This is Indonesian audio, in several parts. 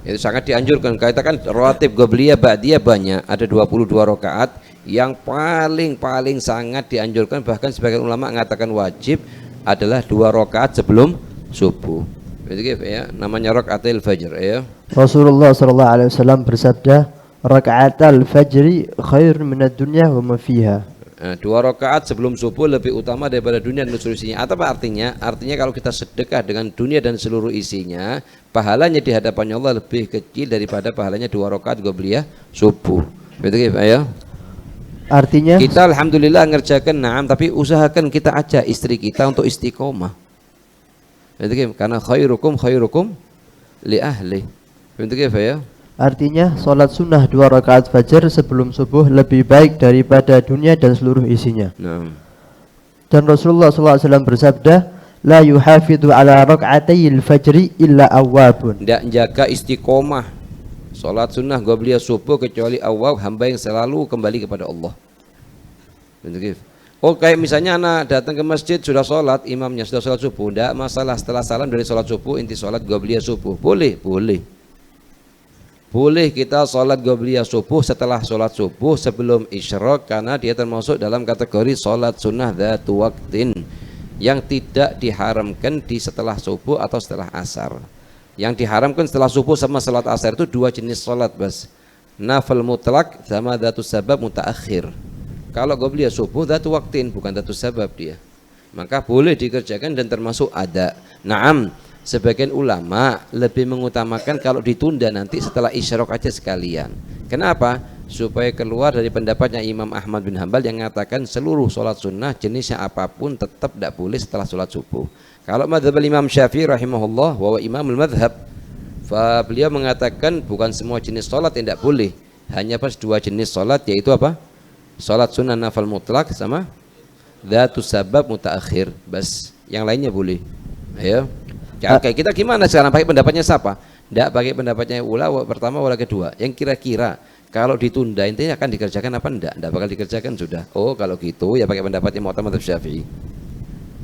Itu sangat dianjurkan. Kita kan rawatib qabliyah ba'diyah banyak, ada 22 rakaat. Yang paling sangat dianjurkan, bahkan sebagian ulama mengatakan wajib, adalah 2 rakaat sebelum subuh. Itu ya, namanya rakaatil fajr ya. Rasulullah sallallahu alaihi wasallam bersabda, rakaatul fajri khair minad dunya wa ma fiha. 2 rakaat sebelum subuh lebih utama daripada dunia dan seluruh isinya. Apa artinya? Artinya kalau kita sedekah dengan dunia dan seluruh isinya, pahalanya di hadapan Allah lebih kecil daripada pahalanya 2 rakaat qabliyah subuh. Betul ya? Artinya kita alhamdulillah ngerjakan tapi usahakan kita ajak istri kita untuk istiqomah. Betul, karena khairukum li ahli. Betul ya? Artinya sholat sunnah 2 rakaat fajar sebelum subuh lebih baik daripada dunia dan seluruh isinya. Dan Rasulullah SAW bersabda, la yuhafidhu ala rak'atayil fajri illa awwabun. Tidak jaga istiqomah sholat sunnah qabliyah subuh kecuali awwab, hamba yang selalu kembali kepada Allah. Oh, kayak misalnya anak datang ke masjid sudah sholat, imamnya sudah sholat subuh, tidak masalah, setelah salam dari sholat subuh inti sholat qabliyah subuh, boleh kita sholat qabliyah subuh setelah sholat subuh sebelum isyraq, karena dia termasuk dalam kategori sholat sunnah dzatu waqtin yang tidak diharamkan di setelah subuh atau setelah asar. Yang diharamkan setelah subuh sama salat asar itu 2 jenis salat bas. Nafil mutlak sama dzatu sabab mutaakhir. Kalau qabliyah subuh dzatu waqtin, bukan dzatu sabab dia. Maka boleh dikerjakan dan termasuk ada. Naam, sebagian ulama lebih mengutamakan kalau ditunda nanti setelah isyraq aja sekalian. Kenapa? Supaya keluar dari pendapatnya Imam Ahmad bin Hanbal yang mengatakan seluruh salat sunnah jenisnya apapun tetap tidak boleh setelah salat subuh. Kalau madhab Imam Syafi'i rahimahullah wa imamul madhab, beliau mengatakan bukan semua jenis salat yang tidak boleh, hanya pas 2 jenis salat, yaitu apa? Salat sunnah nafil mutlak sama dzatu sabab mutaakhir, bas. Yang lainnya boleh. Ayo. Kayak kita gimana sekarang, pakai pendapatnya siapa? Tidak pakai pendapatnya ulama pertama wala kedua. Yang kira-kira kalau ditunda intinya akan dikerjakan apa enggak? Enggak bakal dikerjakan sudah. Oh, kalau gitu ya pakai pendapatnya Mu'tamad Syafi'i.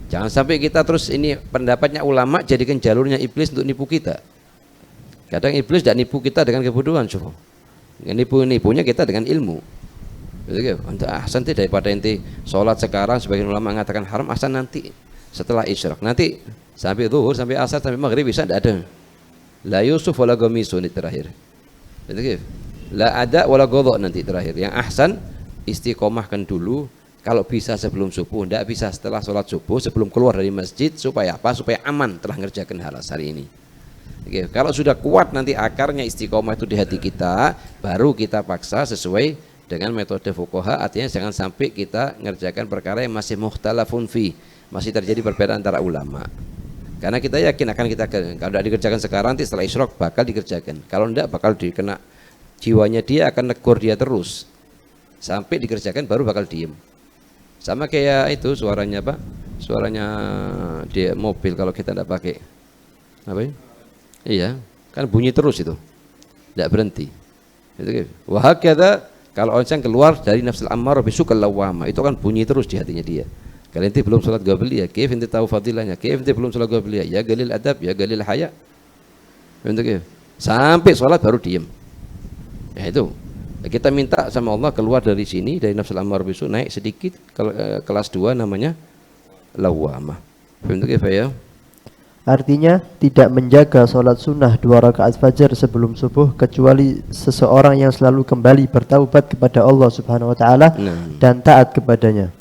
Jangan sampai kita terus ini pendapatnya ulama jadikan jalurnya iblis untuk nipu kita. Kadang iblis tidak nipu kita dengan kebodohan, coba. Nipunya kita dengan ilmu. Betul, untuk ahsan daripada ente sholat sekarang sebagian ulama mengatakan haram, ahsan nanti setelah isyraq, nanti sampai zuhur, sampai asar, sampai maghrib bisa tidak ada. La Yusuf wala Gamisu ini terakhir. Betul, la ada wala godok nanti terakhir. Yang ahsan istiqomahkan dulu. Kalau bisa sebelum subuh, tidak bisa setelah sholat subuh, sebelum keluar dari masjid, supaya apa? Supaya aman telah mengerjakan hal hari ini. Oke, kalau sudah kuat nanti akarnya istiqomah itu di hati kita, baru kita paksa sesuai dengan metode fuqaha. Artinya jangan sampai kita mengerjakan perkara yang masih mukhtalafun fi, masih terjadi perbedaan antara ulama. Karena kita yakin akan kita, kalau tidak dikerjakan sekarang, nanti setelah isyraq bakal dikerjakan. Kalau tidak bakal dikena jiwanya, dia akan negur dia terus sampai dikerjakan, baru bakal diem. Sama kayak itu suaranya apa? Suaranya di mobil kalau kita tidak pakai apa ya? Iya, kan bunyi terus itu, tidak berhenti. Itu wahakata kalau orang keluar dari nafsul ammarah bisukal lawama, itu kan bunyi terus di hatinya dia. Kalau ente belum sholat qabliyah, kif ente tahu fadilahnya? Kif ente belum sholat qabliyah? Ya galil adab, ya galil haya. Untuk sampai sholat baru diem. Ya itu. Kita minta sama Allah keluar dari sini, dari nafsul ammar bisu, naik sedikit kelas 2 namanya lawamah. Untuk ya? Artinya tidak menjaga sholat sunnah 2 rakaat fajar sebelum subuh kecuali seseorang yang selalu kembali bertaubat kepada Allah Subhanahu wa taala dan taat kepadanya.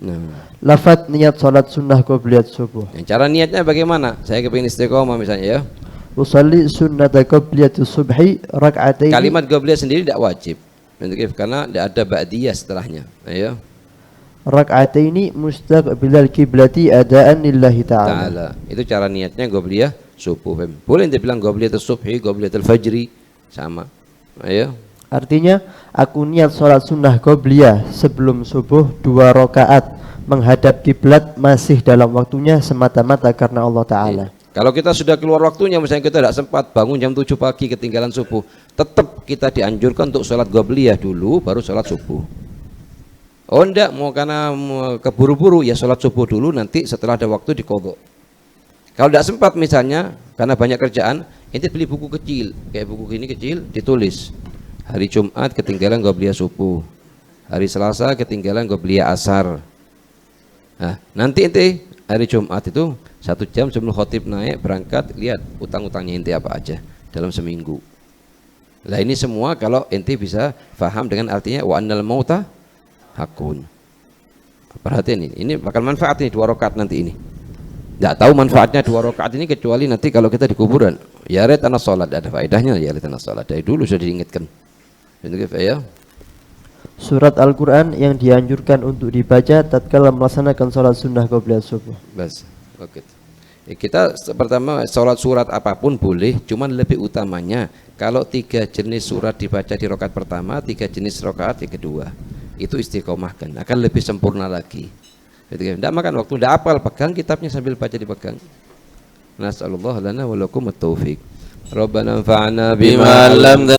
Lafaz niat sholat sunnah qabliyat subuh. Cara niatnya bagaimana? Saya kepingin istiqomah misalnya ya. Usalli sunnata qabliyat subhi rak'atain. Kalimat qabliyah sendiri tidak wajib. Karena tidak ada ba'diyah setelahnya. Ayo. Rak'ataini mustaqbilal kiblati adaan lillahi ta'ala. Itu cara niatnya qabliyah subuh. Boleh ente bilang qabliyah subhi, qabliyah fajri, sama. Ayo. Artinya aku niat sholat sunnah qabliyah sebelum subuh 2 rakaat menghadap kiblat masih dalam waktunya semata-mata karena Allah Ta'ala. Kalau kita sudah keluar waktunya, misalnya kita tidak sempat bangun jam 7 pagi ketinggalan subuh, tetap kita dianjurkan untuk sholat qabliyah dulu baru sholat subuh. Oh enggak, mau karena keburu-buru ya sholat subuh dulu, nanti setelah ada waktu diqadha. Kalau tidak sempat misalnya karena banyak kerjaan, Ente beli buku kecil, kayak buku ini kecil, ditulis hari Jumat ketinggalan qobliyah subuh, hari Selasa ketinggalan qobliyah asar. Nah, nanti ente hari Jumat itu 1 jam sebelum khotib naik berangkat, lihat utang-utangnya ente apa aja dalam seminggu. Lah ini semua kalau ente bisa faham dengan artinya wa annal mauta hakun. Perhatian ini bakal manfaat ini 2 rakaat nanti ini. Tidak tahu manfaatnya 2 rakaat ini kecuali nanti kalau kita di kuburan. Ya ret anas salat, ada faedahnya ya ret anas salat. Dari dulu sudah diingatkan. Itu ya. Surat Al-Quran yang dianjurkan untuk dibaca tatkala melaksanakan sholat sunnah qobliyah subuh. Bas. Oke. Kita pertama sholat surat apapun boleh, cuman lebih utamanya kalau 3 jenis surat dibaca di rakaat pertama, 3 jenis rakaat yang kedua. Itu istiqomahkan, akan lebih sempurna lagi. Tidak makan waktu, tidak apal, pegang kitabnya sambil baca dipegang. Nasallallahu lana wa lakum at-taufiq. Rabbana anfa'na bima 'allamtana